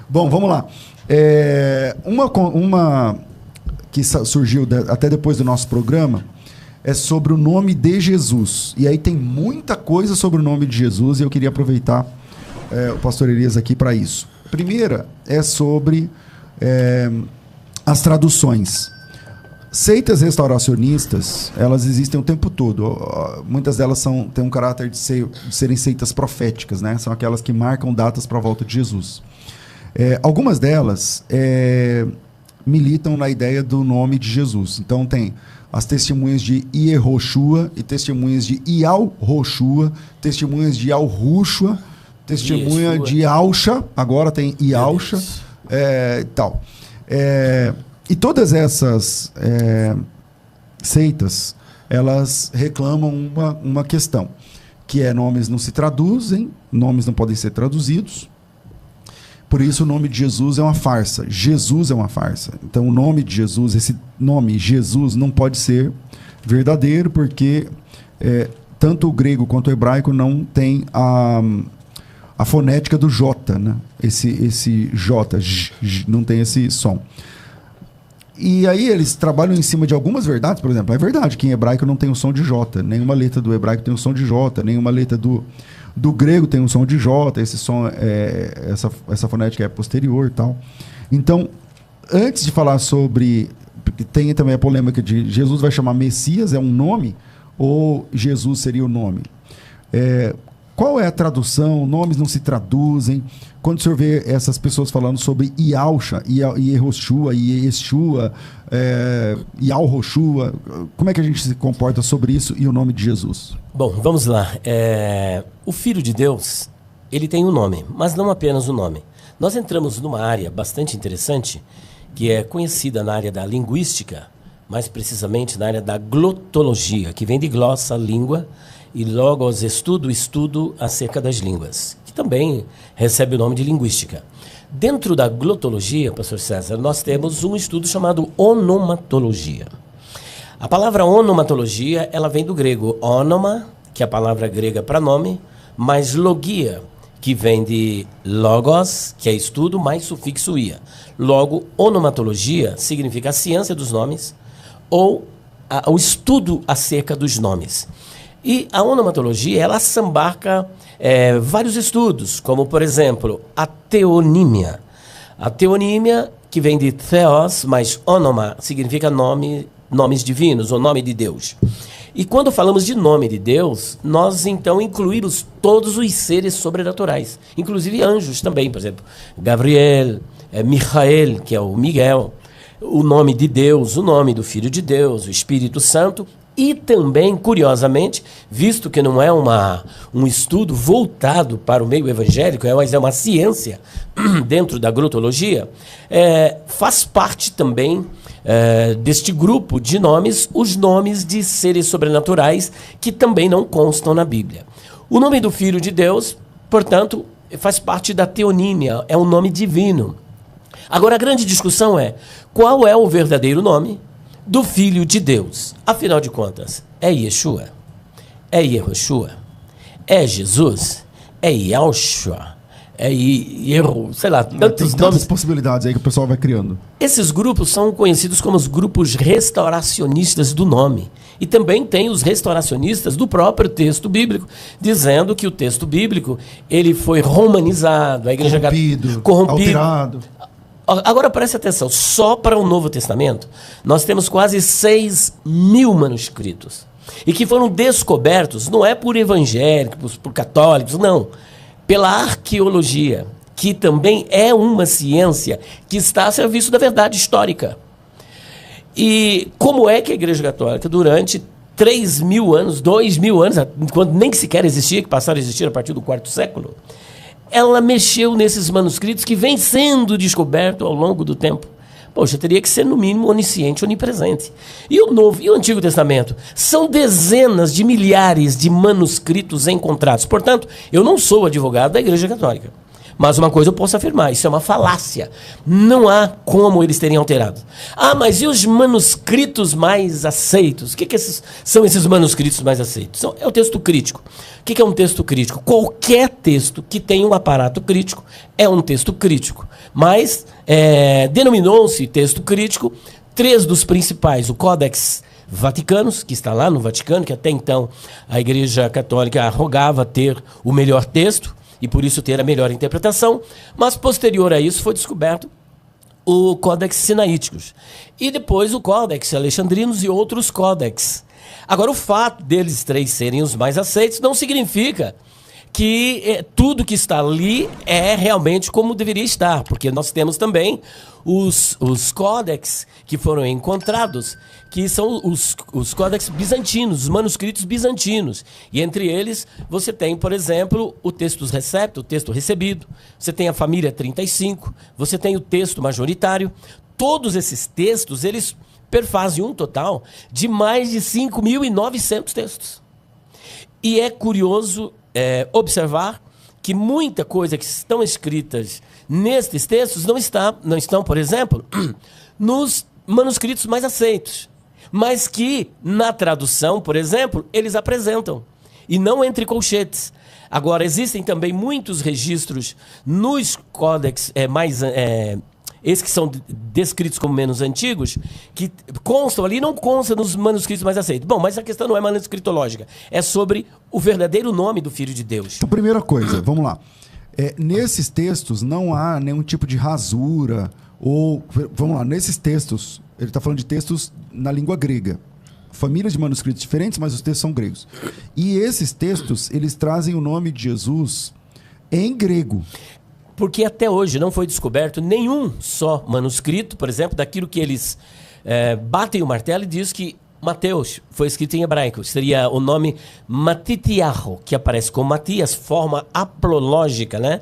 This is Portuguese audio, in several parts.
Bom, vamos lá. Uma que surgiu até depois do nosso programa é sobre o nome de Jesus. E aí tem muita coisa sobre o nome de Jesus e eu queria aproveitar o pastor Elias aqui para isso. A primeira é sobre as traduções. Seitas restauracionistas, elas existem o tempo todo. Muitas delas têm um caráter de serem seitas proféticas, né? São aquelas que marcam datas para a volta de Jesus. Algumas delas militam na ideia do nome de Jesus. Então tem as testemunhas de Iehoshua e testemunhas de Ial-Roshua, testemunhas de Al-Rushua, testemunha de Alcha, agora tem Ialcha, e tal. E todas essas seitas, elas reclamam uma questão, que é nomes não se traduzem, nomes não podem ser traduzidos, por isso o nome de Jesus é uma farsa. Jesus é uma farsa. Então o nome de Jesus, esse nome Jesus não pode ser verdadeiro, porque tanto o grego quanto o hebraico não tem a fonética do J, né? Esse J, não tem esse som. E aí eles trabalham em cima de algumas verdades. Por exemplo, é verdade que em hebraico não tem o som de J, nenhuma letra do hebraico tem o som de J, nenhuma letra do grego tem um som de J, esse som essa fonética é posterior e tal. Então, antes de falar sobre... Tem também a polêmica de Jesus vai chamar Messias, é um nome, ou Jesus seria o nome? Qual é a tradução? Nomes não se traduzem. Quando o senhor vê essas pessoas falando sobre Ialcha, Iehoshua, Yeshua, Ial-Roshua, como é que a gente se comporta sobre isso e o nome de Jesus? Bom, vamos lá. O Filho de Deus, ele tem um nome, mas não apenas o nome. Nós entramos numa área bastante interessante, que é conhecida na área da linguística, mais precisamente na área da glotologia, que vem de glossa, língua, e logos, estudo acerca das línguas, que também recebe o nome de linguística. Dentro da glotologia, pastor César, nós temos um estudo chamado onomatologia. A palavra onomatologia, ela vem do grego onoma, que é a palavra grega para nome, mais logia, que vem de logos, que é estudo, mais sufixo ia. Logo, onomatologia significa a ciência dos nomes ou o estudo acerca dos nomes. E a onomatologia, ela sambarca vários estudos, como, por exemplo, a teonímia. A teonímia, que vem de theos, mais onoma, significa nomes divinos, ou nome de Deus. E quando falamos de nome de Deus, nós então incluímos todos os seres sobrenaturais, inclusive anjos também, por exemplo, Gabriel, Michael, que é o Miguel, o nome de Deus, o nome do Filho de Deus, o Espírito Santo. E também, curiosamente, visto que não é um estudo voltado para o meio evangélico, mas é uma ciência dentro da glotologia, faz parte também deste grupo de nomes, os nomes de seres sobrenaturais que também não constam na Bíblia. O nome do Filho de Deus, portanto, faz parte da teonímia, é um nome divino. Agora, a grande discussão é, qual é o verdadeiro nome do Filho de Deus? Afinal de contas, é Yeshua? É Yehoshua? É Jesus? É Yalshua? É sei lá, tantos nomes. Possibilidades aí que o pessoal vai criando. Esses grupos são conhecidos como os grupos restauracionistas do nome. E também tem os restauracionistas do próprio texto bíblico, dizendo que o texto bíblico ele foi romanizado, a igreja corrompido, alterado. Agora preste atenção, só para o Novo Testamento, nós temos quase 6.000 manuscritos. E que foram descobertos, não é por evangélicos, por católicos, não. Pela arqueologia, que também é uma ciência que está a serviço da verdade histórica. E como é que a Igreja Católica, durante 3.000 anos, 2.000 anos, quando nem sequer existia, que passaram a existir a partir do quarto século, ela mexeu nesses manuscritos que vem sendo descoberto ao longo do tempo. Poxa, teria que ser no mínimo onisciente, onipresente. E o Novo e o Antigo Testamento são dezenas de milhares de manuscritos encontrados. Portanto, eu não sou advogado da Igreja Católica. Mas uma coisa eu posso afirmar, isso é uma falácia. Não há como eles terem alterado. Ah, mas e os manuscritos mais aceitos? O que são esses manuscritos mais aceitos? É o texto crítico. O que é um texto crítico? Qualquer texto que tenha um aparato crítico é um texto crítico. Mas denominou-se texto crítico 3 dos principais: o Codex Vaticanos, que está lá no Vaticano, que até então a Igreja Católica arrogava ter o melhor texto e por isso ter a melhor interpretação, mas posterior a isso foi descoberto o Codex Sinaíticos e depois o Codex Alexandrinos e outros códex. Agora, o fato deles 3 serem os mais aceitos não significa que tudo que está ali é realmente como deveria estar, porque nós temos também os códex que foram encontrados, que são os códex bizantinos, os manuscritos bizantinos. E entre eles você tem, por exemplo, o textus receptus, o texto recebido, você tem a família 35, você tem o texto majoritário. Todos esses textos, eles perfazem um total de mais de 5.900 textos. E é curioso observar que muita coisa que estão escritas nestes textos não estão, por exemplo, nos manuscritos mais aceitos, mas que na tradução, por exemplo, eles apresentam, e não entre colchetes. Agora, existem também muitos registros nos códex esses que são descritos como menos antigos, que constam ali, não constam nos manuscritos mais aceitos. Bom, mas a questão não é manuscritológica, é sobre o verdadeiro nome do Filho de Deus. Então, primeira coisa, vamos lá. Nesses textos não há nenhum tipo de rasura, ou, vamos lá, nesses textos, ele está falando de textos na língua grega. Famílias de manuscritos diferentes, mas os textos são gregos. E esses textos, eles trazem o nome de Jesus em grego. Porque até hoje não foi descoberto nenhum só manuscrito, por exemplo, daquilo que eles batem o martelo e diz que Mateus foi escrito em hebraico. Seria o nome Matitiaho, que aparece com Matias, forma aplológica, né,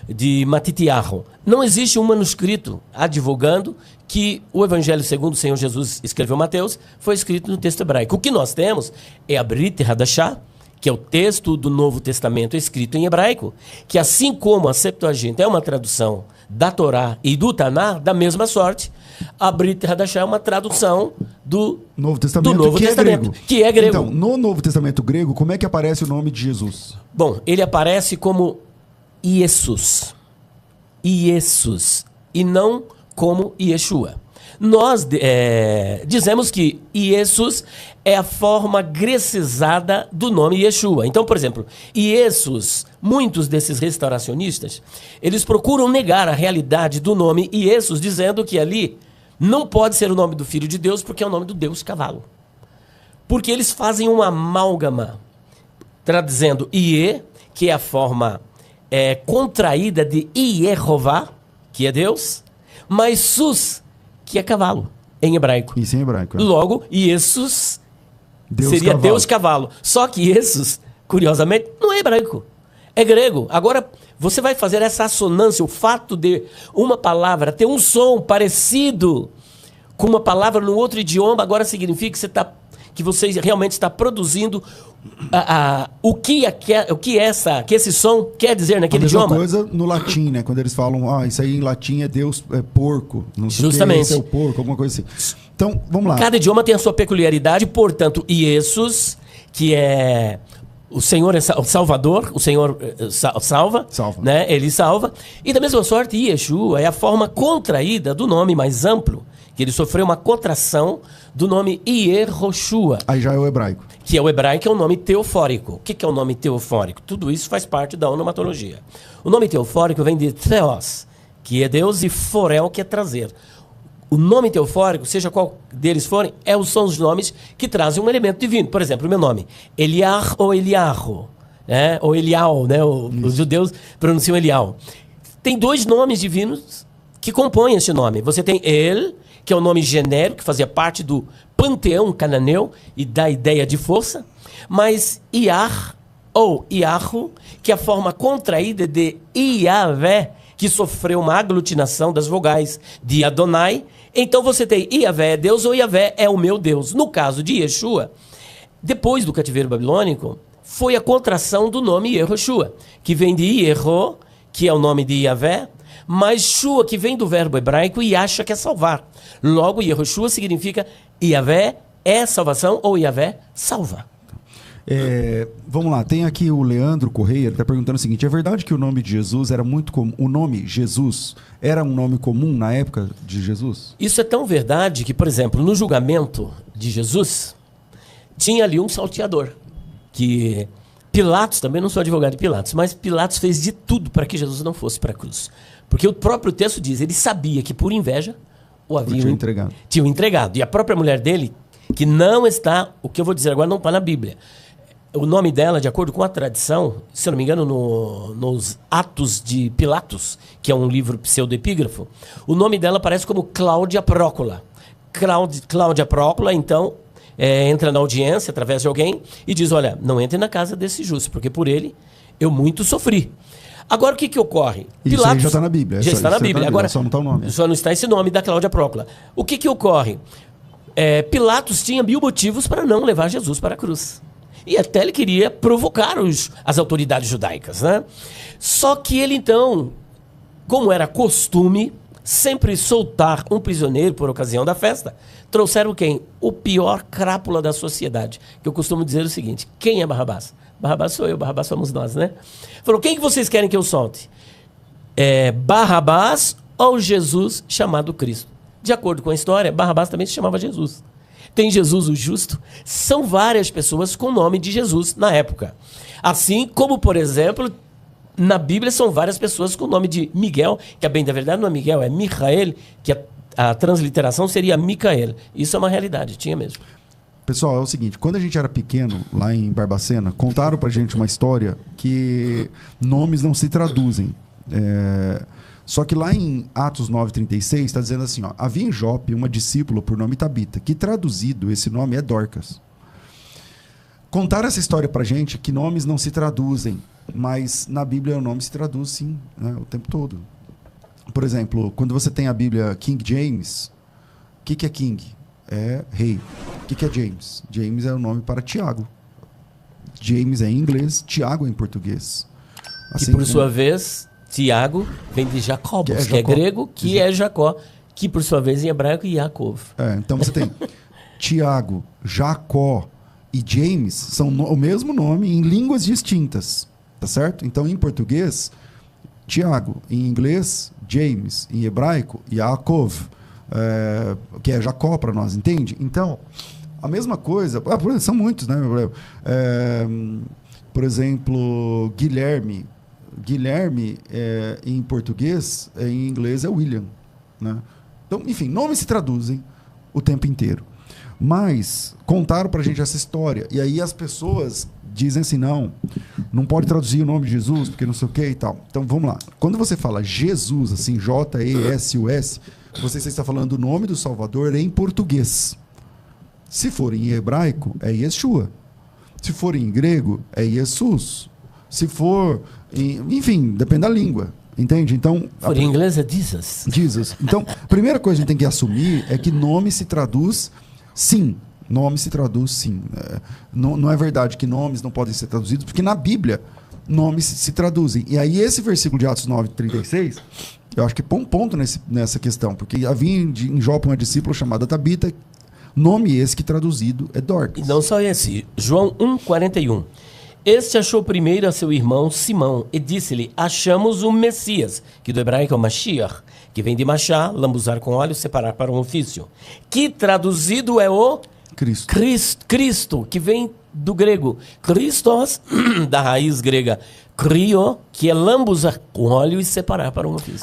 de Matitiaho. Não existe um manuscrito advogando que o Evangelho segundo o Senhor Jesus escreveu Mateus foi escrito no texto hebraico. O que nós temos é a Brit Hadashah, que é o texto do Novo Testamento escrito em hebraico, que assim como a Septuaginta é uma tradução da Torá e do Taná, da mesma sorte, a Brit Hadashah é uma tradução do Novo Testamento, que é grego. Então, no Novo Testamento grego, como é que aparece o nome de Jesus? Bom, ele aparece como Iesus, e não como Yeshua. Nós dizemos que Iesus é a forma grecizada do nome Yeshua. Então, por exemplo, Iesus, muitos desses restauracionistas, eles procuram negar a realidade do nome Iesus, dizendo que ali não pode ser o nome do Filho de Deus, porque é o nome do Deus cavalo. Porque eles fazem uma amálgama, traduzindo Ie, que é a forma contraída de Yehová, que é Deus, mas Sus, que é cavalo, em hebraico. Isso em hebraico. Logo, Iesus seria cavalo. Deus cavalo. Só que Iesus, curiosamente, não é hebraico, é grego. Agora, você vai fazer essa assonância, o fato de uma palavra ter um som parecido com uma palavra no outro idioma, agora significa que você realmente está produzindo o que esse som quer dizer naquele idioma. A mesma coisa no latim, né? Quando eles falam, isso aí em latim é Deus, é porco. Não sei. Justamente. Esse é o porco, alguma coisa assim. Então, vamos lá. Cada idioma tem a sua peculiaridade, portanto, Iesus, que é o Senhor é o Salvador, o Senhor salva, né? Ele salva. E da mesma sorte, Yeshua é a forma contraída do nome mais amplo, que ele sofreu uma contração do nome Yehoshua. Aí já é o hebraico. Que é o hebraico, é um nome teofórico. O que é o nome teofórico? Tudo isso faz parte da onomatologia. O nome teofórico vem de Theos, que é Deus, e Forel, que é trazer. O nome teofórico, seja qual deles forem, são os nomes que trazem um elemento divino. Por exemplo, o meu nome, Eliar ou Eliarro, né? Ou Elial, né? Os judeus pronunciam Elial. Tem 2 nomes divinos que compõem esse nome. Você tem El, que é um nome genérico, que fazia parte do panteão cananeu e da ideia de força, mas Iar ou Iarro, que é a forma contraída de Iavé, que sofreu uma aglutinação das vogais de Adonai. Então você tem Iavé é Deus ou Iavé é o meu Deus. No caso de Yeshua, depois do cativeiro babilônico, foi a contração do nome Yehoshua, que vem de Ierro, que é o nome de Yahvé, mais Shua, que vem do verbo hebraico Yasha, que é salvar. Logo, Yehoshua significa Yahvé é salvação ou Yahvé salva. Vamos lá, tem aqui o Leandro Correia, ele está perguntando o seguinte: é verdade que o nome de Jesus era muito comum? O nome Jesus era um nome comum na época de Jesus? Isso é tão verdade que, por exemplo, no julgamento de Jesus, tinha ali um salteador, que Pilatos, também não sou advogado de Pilatos, mas Pilatos fez de tudo para que Jesus não fosse para a cruz. Porque o próprio texto diz, ele sabia que por inveja o haviam entregado. E a própria mulher dele, que não está, o que eu vou dizer agora não está na Bíblia. O nome dela, de acordo com a tradição, se eu não me engano, nos Atos de Pilatos, que é um livro pseudoepígrafo, o nome dela aparece como Cláudia Prócola. Cláudia Prócola, então, entra na audiência através de alguém e diz, olha, não entre na casa desse justo, porque por ele eu muito sofri. Agora, o que ocorre? Isso Pilatos, aí já está na Bíblia. Já está na Bíblia. Agora, só não está o nome. Só não está esse nome da Cláudia Prócola. O que ocorre? Pilatos tinha 1000 motivos para não levar Jesus para a cruz. E até ele queria provocar as autoridades judaicas, né? Só que ele, então, como era costume, sempre soltar um prisioneiro por ocasião da festa, trouxeram quem? O pior crápula da sociedade. Que eu costumo dizer o seguinte, quem é Barrabás? Barrabás sou eu, Barrabás somos nós, né? Falou, quem que vocês querem que eu solte? Barrabás ou Jesus chamado Cristo? De acordo com a história, Barrabás também se chamava Jesus. Tem Jesus o Justo, são várias pessoas com o nome de Jesus na época. Assim como, por exemplo, na Bíblia são várias pessoas com o nome de Miguel, que a bem da verdade não é Miguel, é Michael, que a transliteração seria Micael. Isso é uma realidade, tinha mesmo. Pessoal, é o seguinte, quando a gente era pequeno, lá em Barbacena, contaram pra gente uma história que nomes não se traduzem. Só que lá em Atos 9,36 está dizendo assim, ó, havia em Jope uma discípula por nome Tabita, que traduzido esse nome é Dorcas. Contaram essa história pra gente que nomes não se traduzem, mas na Bíblia o nome se traduz sim, né, o tempo todo. Por exemplo, quando você tem a Bíblia King James, o que é King? É rei. O que é James? James é o nome para Tiago. James é em inglês, Tiago é em português. Assim, que por sua vez... Tiago vem de Jacobos, que é grego, que é Jacó, que por sua vez em hebraico é Yaakov. Então você tem Tiago, Jacó e James são o mesmo nome em línguas distintas, tá certo? Então em português, Tiago, em inglês, James, em hebraico, Yaakov, que é Jacó para nós, entende? Então, a mesma coisa, são muitos, né? Por exemplo, Guilherme, em português, em inglês é William, né? Então, enfim, nomes se traduzem o tempo inteiro. Mas contaram pra gente essa história. E aí as pessoas dizem assim, não pode traduzir o nome de Jesus, porque não sei o que e tal. Então, vamos lá. Quando você fala Jesus, assim, J-E-S-U-S, você está falando o nome do Salvador em português. Se for em hebraico, é Yeshua. Se for em grego, é Jesus. Se for, enfim, depende da língua, entende? Então, em inglês é Jesus. Jesus. Então, a primeira coisa que a gente tem que assumir é que nome se traduz sim. Nome se traduz sim. Não é verdade que nomes não podem ser traduzidos, porque na Bíblia nomes se traduzem. E aí esse versículo de Atos 9:36, eu acho que põe um ponto nessa questão, porque havia em Jope uma discípula chamada Tabita, nome esse que traduzido é Dorcas. E não só esse, João 1,41. Este achou primeiro a seu irmão Simão e disse-lhe, achamos o Messias, que do hebraico é o Mashiach, que vem de machar, lambuzar com óleo, separar para um ofício. Que traduzido é o Cristo, que vem do grego Christos, da raiz grega krio, que é lambuzar com óleo e separar para um ofício.